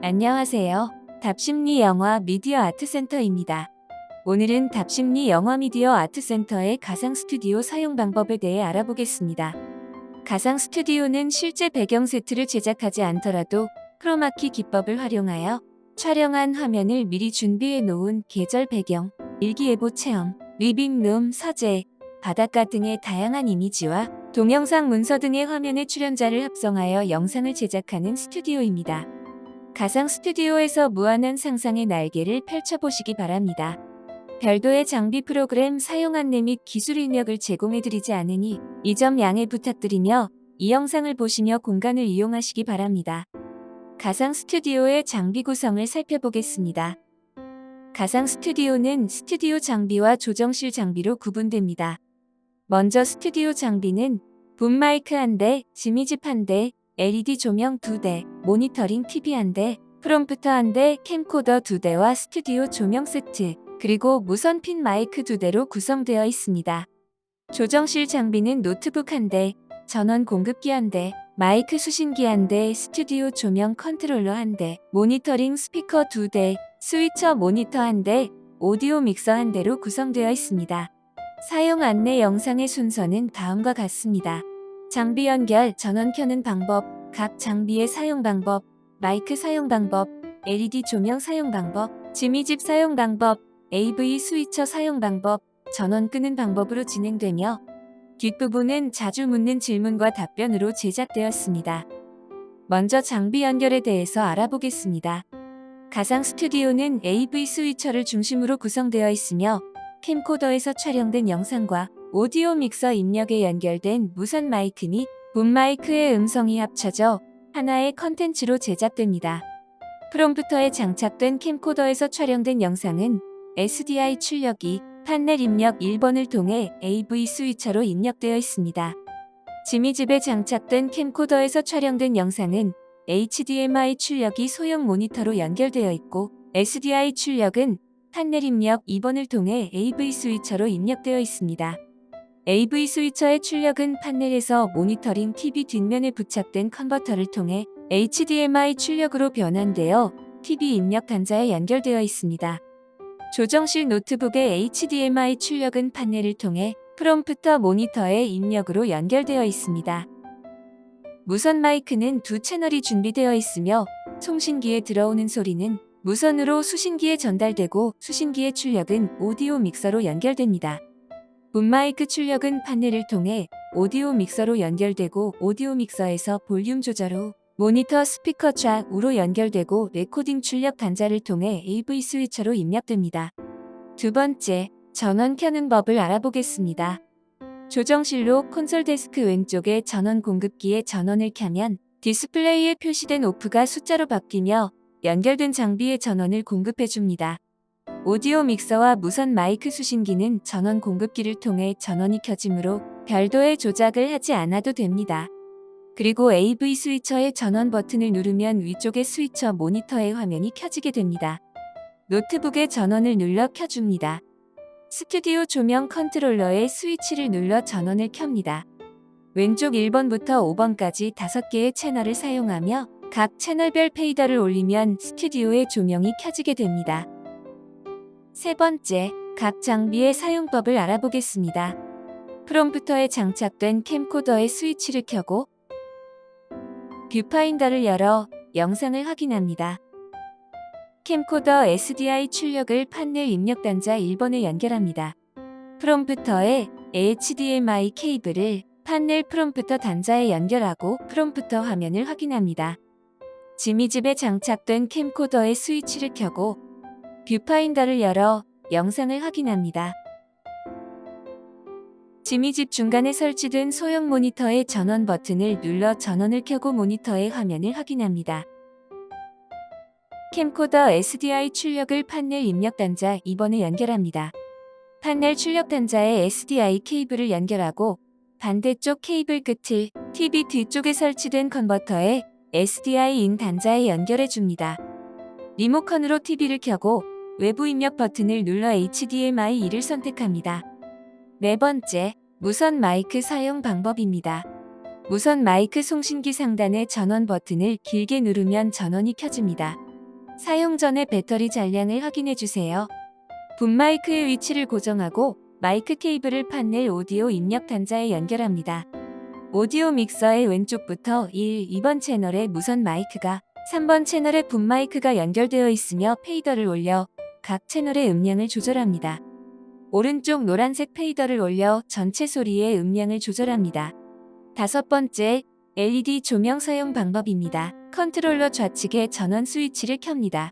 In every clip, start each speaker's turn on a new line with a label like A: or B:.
A: 안녕하세요. 답심리 영화 미디어 아트센터입니다. 오늘은 답심리 영화 미디어 아트센터의 가상 스튜디오 사용 방법에 대해 알아보겠습니다. 가상 스튜디오는 실제 배경 세트를 제작하지 않더라도 크로마키 기법을 활용하여 촬영한 화면을 미리 준비해 놓은 계절 배경, 일기예보 체험, 리빙룸, 서재, 바닷가 등의 다양한 이미지와 동영상 문서 등의 화면의 출연자를 합성하여 영상을 제작하는 스튜디오입니다. 가상 스튜디오에서 무한한 상상의 날개를 펼쳐보시기 바랍니다. 별도의 장비 프로그램 사용 안내 및 기술 입력을 제공해드리지 않으니 이 점 양해 부탁드리며 이 영상을 보시며 공간을 이용하시기 바랍니다. 가상 스튜디오의 장비 구성을 살펴보겠습니다. 가상 스튜디오는 스튜디오 장비와 조정실 장비로 구분됩니다. 먼저 스튜디오 장비는 붐 마이크 1대, 지미집 1대, LED 조명 2대, 모니터링 TV 1대, 프롬프터 1대, 캠코더 2대와 스튜디오 조명 세트, 그리고 무선 핀 마이크 2대로 구성되어 있습니다. 조정실 장비는 노트북 1대, 전원 공급기 1대, 마이크 수신기 1대, 스튜디오 조명 컨트롤러 1대, 모니터링 스피커 2대, 스위처 모니터 1대, 오디오 믹서 1대로 구성되어 있습니다. 사용 안내 영상의 순서는 다음과 같습니다. 장비 연결, 전원 켜는 방법, 각 장비의 사용 방법, 마이크 사용 방법, LED 조명 사용 방법, 지미집 사용 방법, AV 스위처 사용 방법, 전원 끄는 방법으로 진행되며 뒷부분은 자주 묻는 질문과 답변으로 제작되었습니다. 먼저 장비 연결에 대해서 알아보겠습니다. 가상 스튜디오는 AV 스위처를 중심으로 구성되어 있으며 캠코더에서 촬영된 영상과 오디오 믹서 입력에 연결된 무선 마이크 및 붐 마이크의 음성이 합쳐져 하나의 컨텐츠로 제작됩니다. 프롬프터에 장착된 캠코더에서 촬영된 영상은 SDI 출력이 판넬 입력 1번을 통해 AV 스위처로 입력되어 있습니다. 지미집에 장착된 캠코더에서 촬영된 영상은 HDMI 출력이 소형 모니터로 연결되어 있고 SDI 출력은 판넬 입력 2번을 통해 AV 스위처로 입력되어 있습니다. AV 스위처의 출력은 판넬에서 모니터링 TV 뒷면에 부착된 컨버터를 통해 HDMI 출력으로 변환되어 TV 입력 단자에 연결되어 있습니다. 조정실 노트북의 HDMI 출력은 판넬을 통해 프롬프터 모니터의 입력으로 연결되어 있습니다. 무선 마이크는 두 채널이 준비되어 있으며 송신기에 들어오는 소리는 무선으로 수신기에 전달되고 수신기의 출력은 오디오 믹서로 연결됩니다. 붐 마이크 출력은 판넬을 통해 오디오 믹서로 연결되고 오디오 믹서에서 볼륨 조절 후 모니터 스피커 좌우로 연결되고 레코딩 출력 단자를 통해 AV 스위처로 입력됩니다. 두 번째, 전원 켜는 법을 알아보겠습니다. 조정실로 콘솔 데스크 왼쪽의 전원 공급기에 전원을 켜면 디스플레이에 표시된 오프가 숫자로 바뀌며 연결된 장비에 전원을 공급해줍니다. 오디오 믹서와 무선 마이크 수신기는 전원 공급기를 통해 전원이 켜지므로 별도의 조작을 하지 않아도 됩니다. 그리고 AV 스위처의 전원 버튼을 누르면 위쪽의 스위처 모니터의 화면이 켜지게 됩니다. 노트북의 전원을 눌러 켜줍니다. 스튜디오 조명 컨트롤러의 스위치를 눌러 전원을 켭니다. 왼쪽 1번부터 5번까지 5개의 채널을 사용하며 각 채널별 페이더를 올리면 스튜디오의 조명이 켜지게 됩니다. 세 번째, 각 장비의 사용법을 알아보겠습니다. 프롬프터에 장착된 캠코더의 스위치를 켜고 뷰파인더를 열어 영상을 확인합니다. 캠코더 SDI 출력을 판넬 입력 단자 1번에 연결합니다. 프롬프터에 HDMI 케이블을 판넬 프롬프터 단자에 연결하고 프롬프터 화면을 확인합니다. 지미집에 장착된 캠코더의 스위치를 켜고 뷰파인더를 열어 영상을 확인합니다. 지미집 중간에 설치된 소형 모니터의 전원 버튼을 눌러 전원을 켜고 모니터의 화면을 확인합니다. 캠코더 SDI 출력을 판넬 입력 단자 2번에 연결합니다. 판넬 출력 단자에 SDI 케이블을 연결하고 반대쪽 케이블 끝을 TV 뒤쪽에 설치된 컨버터에 SDI 인 단자에 연결해 줍니다. 리모컨으로 TV를 켜고 외부 입력 버튼을 눌러 HDMI2를 선택합니다. 네 번째, 무선 마이크 사용 방법입니다. 무선 마이크 송신기 상단의 전원 버튼을 길게 누르면 전원이 켜집니다. 사용 전에 배터리 잔량을 확인해 주세요. 붐마이크의 위치를 고정하고 마이크 케이블을 판넬 오디오 입력 단자에 연결합니다. 오디오 믹서의 왼쪽부터 1, 2번 채널에 무선 마이크가, 3번 채널에 붐마이크가 연결되어 있으며 페이더를 올려 각 채널의 음량을 조절합니다. 오른쪽 노란색 페이더를 올려 전체 소리의 음량을 조절합니다. 5번째, LED 조명 사용 방법입니다. 컨트롤러 좌측에 전원 스위치를 켭니다.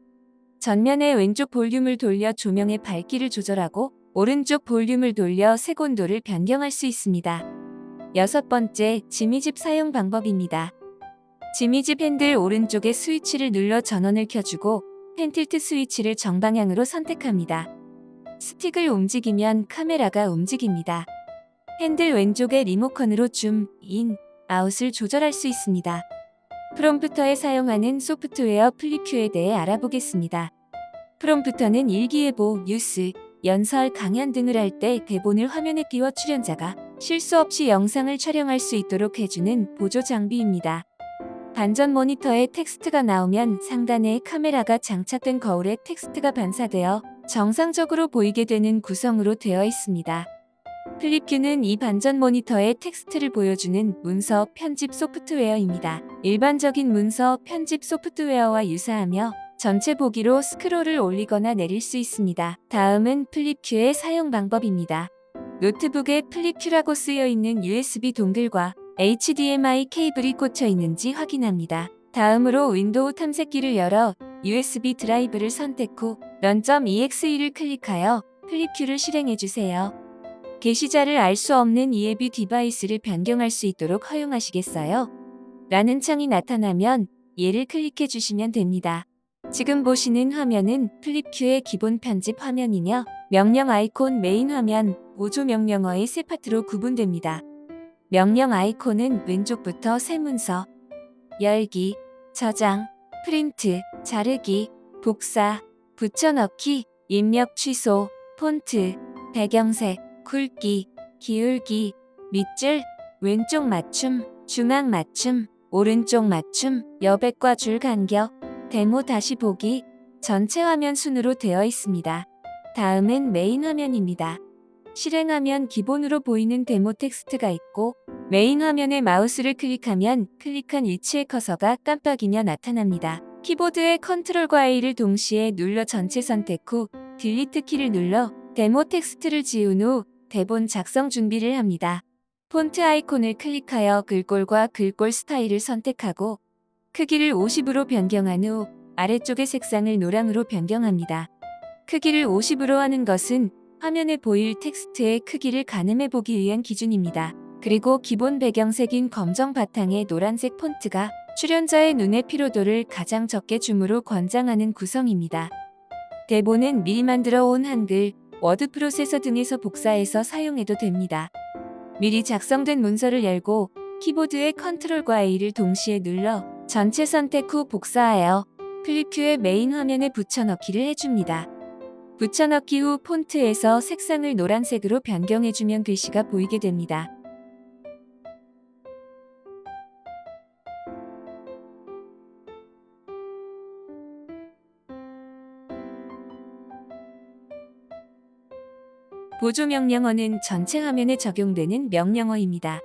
A: 전면의 왼쪽 볼륨을 돌려 조명의 밝기를 조절하고 오른쪽 볼륨을 돌려 색온도를 변경할 수 있습니다. 6번째, 지미집 사용 방법입니다. 지미집 핸들 오른쪽의 스위치를 눌러 전원을 켜주고 펜틸트 스위치를 정방향으로 선택합니다. 스틱을 움직이면 카메라가 움직입니다. 핸들 왼쪽의 리모컨으로 줌, 인, 아웃을 조절할 수 있습니다. 프롬프터에 사용하는 소프트웨어 플립큐에 대해 알아보겠습니다. 프롬프터는 일기예보, 뉴스, 연설, 강연 등을 할 때 대본을 화면에 띄워 출연자가 실수 없이 영상을 촬영할 수 있도록 해주는 보조 장비입니다. 반전 모니터에 텍스트가 나오면 상단에 카메라가 장착된 거울에 텍스트가 반사되어 정상적으로 보이게 되는 구성으로 되어 있습니다. 플립큐는 이 반전 모니터에 텍스트를 보여주는 문서 편집 소프트웨어입니다. 일반적인 문서 편집 소프트웨어와 유사하며 전체 보기로 스크롤을 올리거나 내릴 수 있습니다. 다음은 플립큐의 사용 방법입니다. 노트북에 플립큐라고 쓰여 있는 USB 동글과 HDMI 케이블이 꽂혀 있는지 확인합니다. 다음으로 윈도우 탐색기를 열어 USB 드라이브를 선택 후 run.exe를 클릭하여 플립큐를 실행해 주세요. 게시자를 알 수 없는 EAB 디바이스를 변경할 수 있도록 허용하시겠어요? 라는 창이 나타나면 얘를 클릭해 주시면 됩니다. 지금 보시는 화면은 플립큐의 기본 편집 화면이며 명령 아이콘 메인 화면, 보조 명령어의 세 파트로 구분됩니다. 명령 아이콘은 왼쪽부터 새 문서, 열기, 저장, 프린트, 자르기, 복사, 붙여넣기, 입력 취소, 폰트, 배경색, 굵기, 기울기, 밑줄, 왼쪽 맞춤, 중앙 맞춤, 오른쪽 맞춤, 여백과 줄 간격, 데모 다시 보기, 전체 화면 순으로 되어 있습니다. 다음은 메인 화면입니다. 실행하면 기본으로 보이는 데모 텍스트가 있고 메인 화면에 마우스를 클릭하면 클릭한 위치의 커서가 깜빡이며 나타납니다. 키보드의 컨트롤과 A를 동시에 눌러 전체 선택 후 딜리트 키를 눌러 데모 텍스트를 지운 후 대본 작성 준비를 합니다. 폰트 아이콘을 클릭하여 글꼴과 글꼴 스타일을 선택하고 크기를 50으로 변경한 후 아래쪽의 색상을 노랑으로 변경합니다. 크기를 50으로 하는 것은 화면에 보일 텍스트의 크기를 가늠해 보기 위한 기준입니다. 그리고 기본 배경색인 검정 바탕에 노란색 폰트가 출연자의 눈의 피로도를 가장 적게 줌으로 권장하는 구성입니다. 대본은 미리 만들어 온 한글, 워드 프로세서 등에서 복사해서 사용해도 됩니다. 미리 작성된 문서를 열고 키보드의 컨트롤과 A를 동시에 눌러 전체 선택 후 복사하여 플립큐의 메인 화면에 붙여넣기를 해줍니다. 붙여넣기 후 폰트에서 색상을 노란색으로 변경해주면 글씨가 보이게 됩니다. 보조 명령어는 전체 화면에 적용되는 명령어입니다.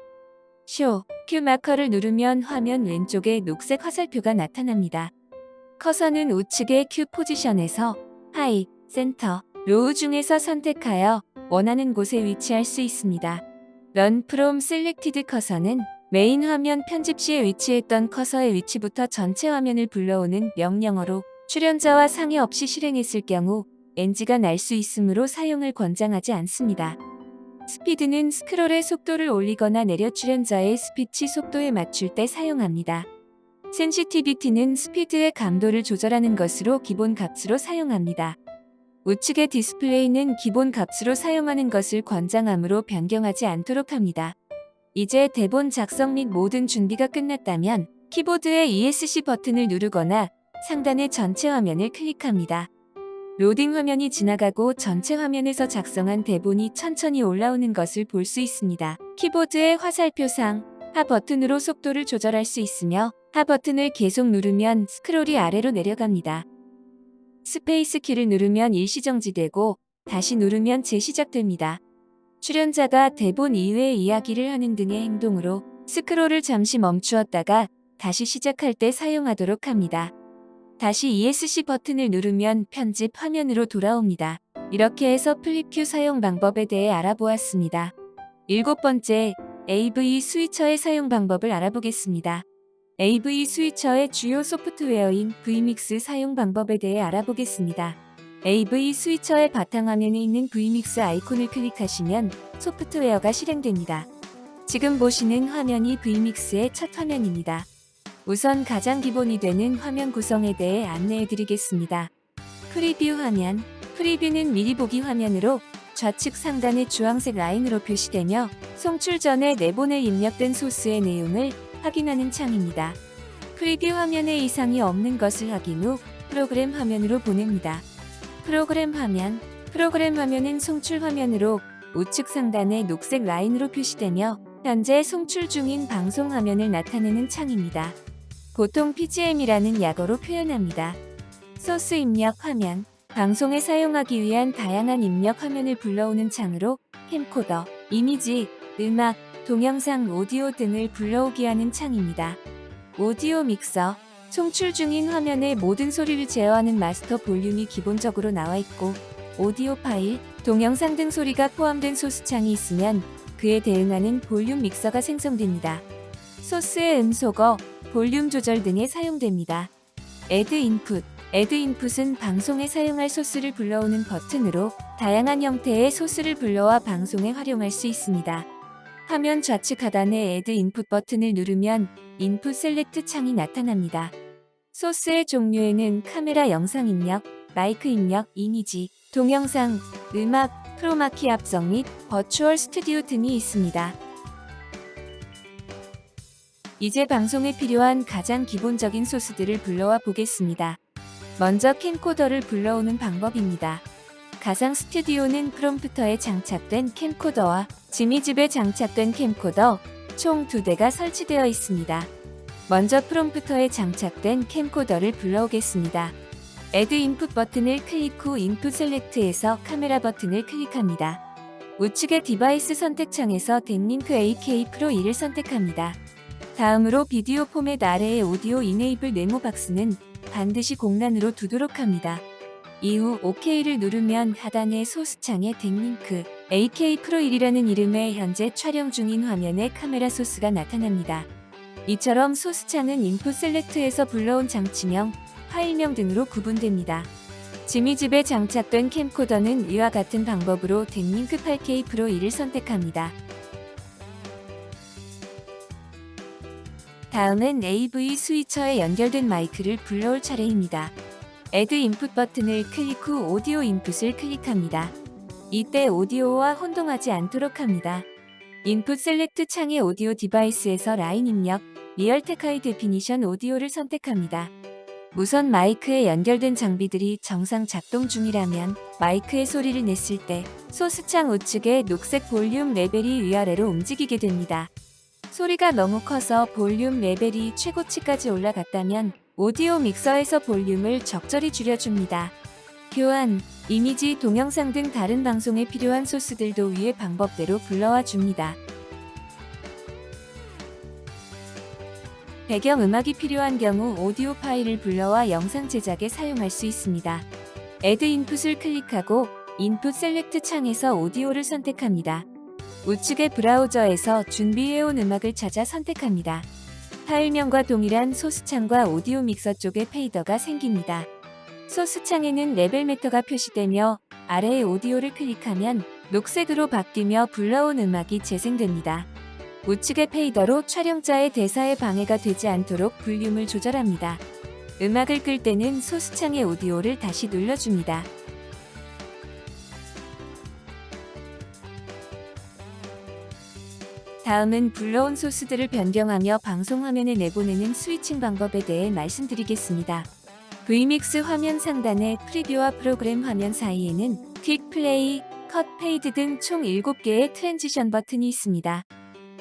A: 쇼, 큐 마커를 누르면 화면 왼쪽에 녹색 화살표가 나타납니다. 커서는 우측의 큐 포지션에서 하이, 센터, 로우 중에서 선택하여 원하는 곳에 위치할 수 있습니다. Run from selected 커서는 메인 화면 편집 시에 위치했던 커서의 위치부터 전체 화면을 불러오는 명령어로 출연자와 상의 없이 실행했을 경우 NG가 날 수 있으므로 사용을 권장하지 않습니다. 스피드는 스크롤의 속도를 올리거나 내려 출연자의 스피치 속도에 맞출 때 사용합니다. 센시티비티는 스피드의 감도를 조절하는 것으로 기본 값으로 사용합니다. 우측의 디스플레이는 기본 값으로 사용하는 것을 권장하므로 변경하지 않도록 합니다. 이제 대본 작성 및 모든 준비가 끝났다면 키보드의 ESC 버튼을 누르거나 상단의 전체 화면을 클릭합니다. 로딩 화면이 지나가고 전체 화면에서 작성한 대본이 천천히 올라오는 것을 볼 수 있습니다. 키보드의 화살표상 하 버튼으로 속도를 조절할 수 있으며 하 버튼을 계속 누르면 스크롤이 아래로 내려갑니다. 스페이스 키를 누르면 일시정지되고 다시 누르면 재시작됩니다. 출연자가 대본 이외의 이야기를 하는 등의 행동으로 스크롤을 잠시 멈추었다가 다시 시작할 때 사용하도록 합니다. 다시 ESC 버튼을 누르면 편집 화면으로 돌아옵니다. 이렇게 해서 플립큐 사용 방법에 대해 알아보았습니다. 7번째, AV 스위처의 사용 방법을 알아보겠습니다. AV 스위처의 주요 소프트웨어인 vMix 사용 방법에 대해 알아보겠습니다. AV 스위처의 바탕화면에 있는 vMix 아이콘을 클릭하시면 소프트웨어가 실행됩니다. 지금 보시는 화면이 vMix의 첫 화면입니다. 우선 가장 기본이 되는 화면 구성에 대해 안내해 드리겠습니다. 프리뷰 화면. 프리뷰는 미리 보기 화면으로 좌측 상단의 주황색 라인으로 표시되며 송출 전에 내보내 입력된 소스의 내용을 확인하는 창입니다. 프리뷰 화면에 이상이 없는 것을 확인 후 프로그램 화면으로 보냅니다. 프로그램 화면. 프로그램 화면은 송출 화면으로 우측 상단의 녹색 라인으로 표시되며 현재 송출 중인 방송 화면을 나타내는 창입니다. 보통 PGM이라는 약어로 표현합니다. 소스 입력 화면. 방송에 사용하기 위한 다양한 입력 화면을 불러오는 창으로 캠코더, 이미지, 음악, 동영상, 오디오 등을 불러오게 하는 창입니다. 오디오 믹서. 송출 중인 화면의 모든 소리를 제어하는 마스터 볼륨이 기본적으로 나와 있고 오디오 파일, 동영상 등 소리가 포함된 소스 창이 있으면 그에 대응하는 볼륨 믹서가 생성됩니다. 소스의 음소거, 볼륨 조절 등에 사용됩니다. Add Input. Add Input은 방송에 사용할 소스를 불러오는 버튼으로 다양한 형태의 소스를 불러와 방송에 활용할 수 있습니다. 화면 좌측 하단의 Add Input 버튼을 누르면 인풋 셀렉트 창이 나타납니다. 소스의 종류에는 카메라 영상 입력, 마이크 입력, 이미지, 동영상, 음악, 크로마키 합성 및 버추얼 스튜디오 등이 있습니다. 이제 방송에 필요한 가장 기본적인 소스들을 불러와 보겠습니다. 먼저 캠코더를 불러오는 방법입니다. 가상 스튜디오는 프롬프터에 장착된 캠코더와 지미집에 장착된 캠코더 총 2대가 설치되어 있습니다. 먼저 프롬프터에 장착된 캠코더를 불러오겠습니다. Add Input 버튼을 클릭 후 인풋 셀렉트에서 카메라 버튼을 클릭합니다. 우측의 디바이스 선택창에서 댐링크 AK 프로 2를 선택합니다. 다음으로 비디오 포맷 아래의 오디오 이네이블 네모 박스는 반드시 공란으로 두도록 합니다. 이후 OK를 누르면 하단의 소스창에 댐링크 AK 프로 1이라는 이름의 현재 촬영 중인 화면에 카메라 소스가 나타납니다. 이처럼 소스창은 인풋 셀렉트에서 불러온 장치명, 파일명 등으로 구분됩니다. 지미집에 장착된 캠코더는 이와 같은 방법으로 댐링크 8K 프로 2를 선택합니다. 다음은 AV 스위처에 연결된 마이크를 불러올 차례입니다. Add Input 버튼을 클릭 후 오디오 인풋을 클릭합니다. 이때 오디오와 혼동하지 않도록 합니다. 인풋 셀렉트 창의 오디오 디바이스에서 라인 입력, 리얼텍 하이 데피니션 오디오를 선택합니다. 무선 마이크에 연결된 장비들이 정상 작동 중이라면 마이크의 소리를 냈을 때 소스창 우측의 녹색 볼륨 레벨이 위아래로 움직이게 됩니다. 소리가 너무 커서 볼륨 레벨이 최고치까지 올라갔다면 오디오 믹서에서 볼륨을 적절히 줄여줍니다. 교환, 이미지, 동영상 등 다른 방송에 필요한 소스들도 위의 방법대로 불러와 줍니다. 배경음악이 필요한 경우 오디오 파일을 불러와 영상 제작에 사용할 수 있습니다. Add Input을 클릭하고 인풋 셀렉트 창에서 오디오를 선택합니다. 우측의 브라우저에서 준비해온 음악을 찾아 선택합니다. 파일명과 동일한 소스창과 오디오 믹서 쪽에 페이더가 생깁니다. 소스창에는 레벨 메터가 표시되며 아래의 오디오를 클릭하면 녹색으로 바뀌며 불러온 음악이 재생됩니다. 우측의 페이더로 촬영자의 대사에 방해가 되지 않도록 볼륨을 조절합니다. 음악을 끌 때는 소스창의 오디오를 다시 눌러줍니다. 다음은 불러온 소스들을 변경하며 방송 화면에 내보내는 스위칭 방법에 대해 말씀드리겠습니다. vMix 화면 상단의 프리뷰와 프로그램 화면 사이에는 퀵 플레이, 컷 페이드 등 총 7개의 트랜지션 버튼이 있습니다.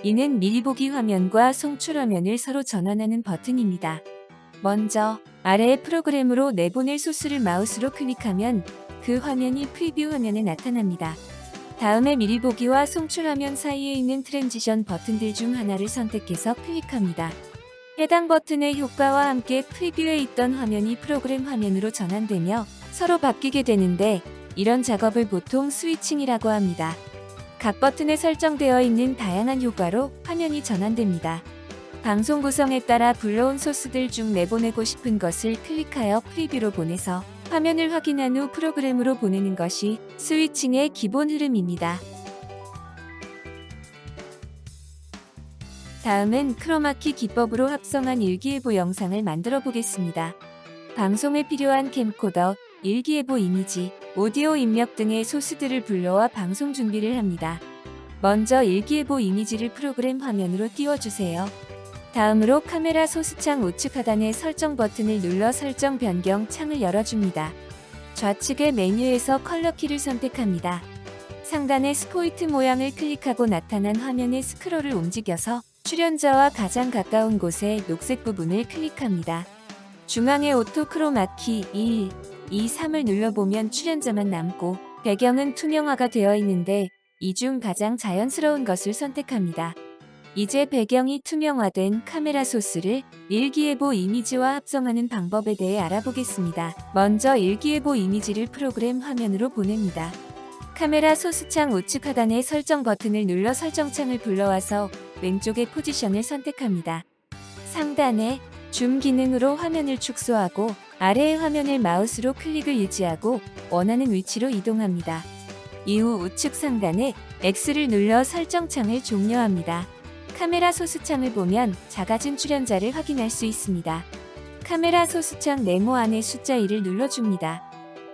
A: 이는 미리 보기 화면과 송출 화면을 서로 전환하는 버튼입니다. 먼저 아래의 프로그램으로 내보낼 소스를 마우스로 클릭하면 그 화면이 프리뷰 화면에 나타납니다. 다음에 미리 보기와 송출 화면 사이에 있는 트랜지션 버튼들 중 하나를 선택해서 클릭합니다. 해당 버튼의 효과와 함께 프리뷰에 있던 화면이 프로그램 화면으로 전환되며 서로 바뀌게 되는데, 이런 작업을 보통 스위칭이라고 합니다. 각 버튼에 설정되어 있는 다양한 효과로 화면이 전환됩니다. 방송 구성에 따라 불러온 소스들 중 내보내고 싶은 것을 클릭하여 프리뷰로 보내서 화면을 확인한 후 프로그램으로 보내는 것이 스위칭의 기본 흐름입니다. 다음은 크로마키 기법으로 합성한 일기예보 영상을 만들어 보겠습니다. 방송에 필요한 캠코더, 일기예보 이미지, 오디오 입력 등의 소스들을 불러와 방송 준비를 합니다. 먼저 일기예보 이미지를 프로그램 화면으로 띄워주세요. 다음으로 카메라 소스창 우측 하단의 설정 버튼을 눌러 설정 변경 창을 열어줍니다. 좌측의 메뉴에서 컬러 키를 선택합니다. 상단의 스포이트 모양을 클릭하고 나타난 화면의 스크롤을 움직여서 출연자와 가장 가까운 곳의 녹색 부분을 클릭합니다. 중앙의 오토 크로마키 1, 2, 3을 눌러보면 출연자만 남고 배경은 투명화가 되어 있는데 이 중 가장 자연스러운 것을 선택합니다. 이제 배경이 투명화된 카메라 소스를 일기예보 이미지와 합성하는 방법에 대해 알아보겠습니다. 먼저 일기예보 이미지를 프로그램 화면으로 보냅니다. 카메라 소스창 우측 하단의 설정 버튼을 눌러 설정창을 불러와서 왼쪽의 포지션을 선택합니다. 상단의 줌 기능으로 화면을 축소하고 아래의 화면을 마우스로 클릭을 유지하고 원하는 위치로 이동합니다. 이후 우측 상단에 X를 눌러 설정창을 종료합니다. 카메라 소스창을 보면 작아진 출연자를 확인할 수 있습니다. 카메라 소스창 네모 안에 숫자 1을 눌러줍니다.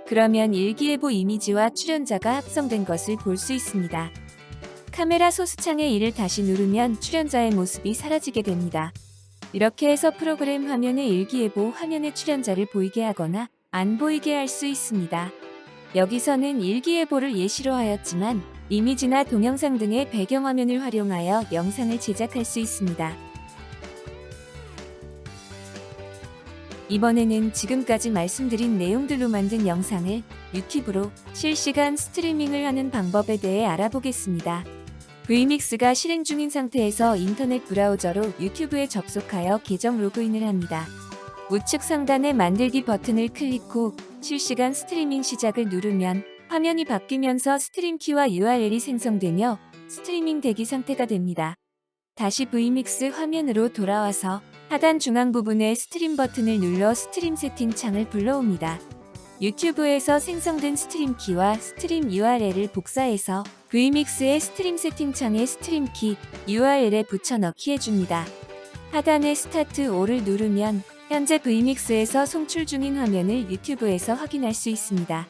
A: 그러면 일기예보 이미지와 출연자가 합성된 것을 볼 수 있습니다. 카메라 소스창의 1을 다시 누르면 출연자의 모습이 사라지게 됩니다. 이렇게 해서 프로그램 화면의 일기예보 화면의 출연자를 보이게 하거나 안 보이게 할 수 있습니다. 여기서는 일기예보를 예시로 하였지만 이미지나 동영상 등의 배경화면을 활용하여 영상을 제작할 수 있습니다. 이번에는 지금까지 말씀드린 내용들로 만든 영상을 유튜브로 실시간 스트리밍을 하는 방법에 대해 알아보겠습니다. vmix가 실행 중인 상태에서 인터넷 브라우저로 유튜브에 접속하여 계정 로그인을 합니다. 우측 상단의 만들기 버튼을 클릭 후 실시간 스트리밍 시작을 누르면 화면이 바뀌면서 스트림 키와 URL이 생성되며 스트리밍 대기 상태가 됩니다. 다시 vmix 화면으로 돌아와서 하단 중앙 부분의 스트림 버튼을 눌러 스트림 세팅 창을 불러옵니다. 유튜브에서 생성된 스트림 키와 스트림 URL을 복사해서 vmix의 스트림 세팅 창에 스트림 키, URL에 붙여 넣기 해줍니다. 하단의 스타트 5를 누르면 현재 vmix에서 송출 중인 화면을 유튜브에서 확인할 수 있습니다.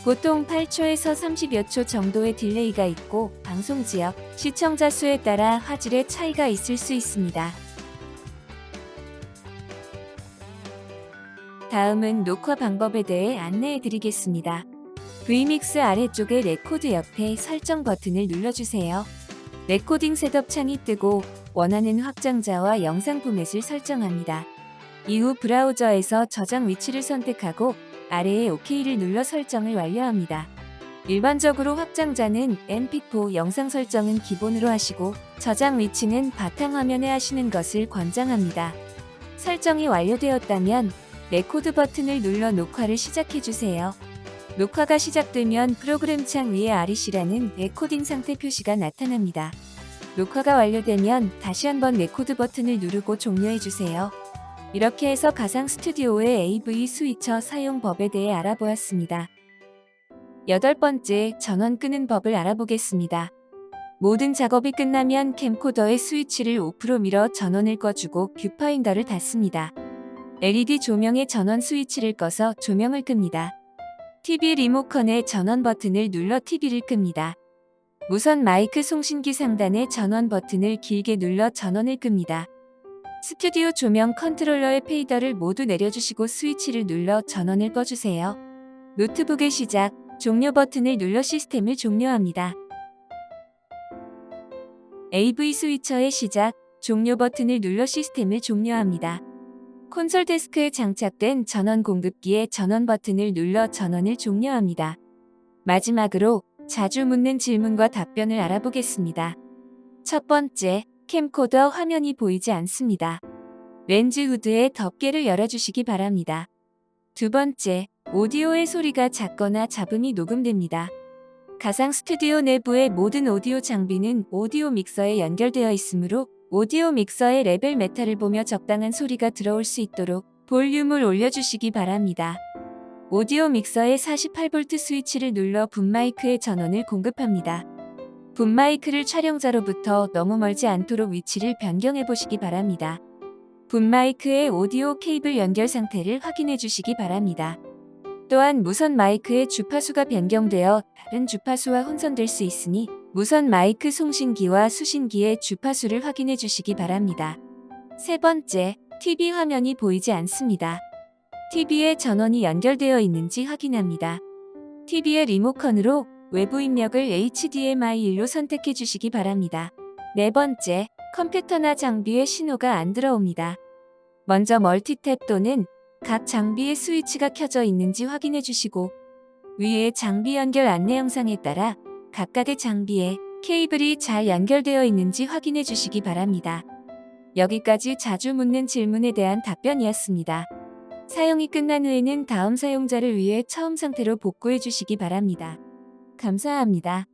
A: 보통 8초에서 30여 초 정도의 딜레이가 있고 방송 지역, 시청자 수에 따라 화질의 차이가 있을 수 있습니다. 다음은 녹화 방법에 대해 안내해 드리겠습니다. vmix 아래쪽의 레코드 옆에 설정 버튼을 눌러주세요. 레코딩 셋업 창이 뜨고 원하는 확장자와 영상 포맷을 설정합니다. 이후 브라우저에서 저장 위치를 선택하고 아래에 OK를 눌러 설정을 완료합니다. 일반적으로 확장자는 mp4 영상 설정은 기본으로 하시고 저장 위치는 바탕화면에 하시는 것을 권장합니다. 설정이 완료되었다면 레코드 버튼을 눌러 녹화를 시작해주세요. 녹화가 시작되면 프로그램 창 위에 REC라는 레코딩 상태 표시가 나타납니다. 녹화가 완료되면 다시 한번 레코드 버튼을 누르고 종료해주세요. 이렇게 해서 가상 스튜디오의 AV 스위처 사용 법에 대해 알아보았습니다. 8번째, 전원 끄는 법을 알아보겠습니다. 모든 작업이 끝나면 캠코더의 스위치를 오프로 밀어 전원을 꺼주고 뷰파인더를 닫습니다. LED 조명의 전원 스위치를 꺼서 조명을 끕니다. TV 리모컨의 전원 버튼을 눌러 TV를 끕니다. 무선 마이크 송신기 상단의 전원 버튼을 길게 눌러 전원을 끕니다. 스튜디오 조명 컨트롤러의 페이더를 모두 내려주시고 스위치를 눌러 전원을 꺼주세요. 노트북의 시작, 종료 버튼을 눌러 시스템을 종료합니다. AV 스위처의 시작, 종료 버튼을 눌러 시스템을 종료합니다. 콘솔 데스크에 장착된 전원 공급기의 전원 버튼을 눌러 전원을 종료합니다. 마지막으로 자주 묻는 질문과 답변을 알아보겠습니다. 첫 번째, 캠코더 화면이 보이지 않습니다. 렌즈 후드의 덮개를 열어주시기 바랍니다. 두 번째, 오디오의 소리가 작거나 잡음이 녹음됩니다. 가상 스튜디오 내부의 모든 오디오 장비는 오디오 믹서에 연결되어 있으므로 오디오 믹서의 레벨 메타를 보며 적당한 소리가 들어올 수 있도록 볼륨을 올려주시기 바랍니다. 오디오 믹서의 48V 스위치를 눌러 붐마이크의 전원을 공급합니다. 붐마이크를 촬영자로부터 너무 멀지 않도록 위치를 변경해 보시기 바랍니다. 붐마이크의 오디오 케이블 연결 상태를 확인해 주시기 바랍니다. 또한 무선 마이크의 주파수가 변경되어 다른 주파수와 혼선될 수 있으니 무선 마이크 송신기와 수신기의 주파수를 확인해 주시기 바랍니다. 세 번째, TV 화면이 보이지 않습니다. TV에 전원이 연결되어 있는지 확인합니다. TV의 리모컨으로 외부 입력을 HDMI1로 선택해 주시기 바랍니다. 네 번째, 컴퓨터나 장비에 신호가 안 들어옵니다. 먼저 멀티탭 또는 각 장비의 스위치가 켜져 있는지 확인해 주시고 위의 장비 연결 안내 영상에 따라 각각의 장비에 케이블이 잘 연결되어 있는지 확인해 주시기 바랍니다. 여기까지 자주 묻는 질문에 대한 답변이었습니다. 사용이 끝난 후에는 다음 사용자를 위해 처음 상태로 복구해 주시기 바랍니다. 감사합니다.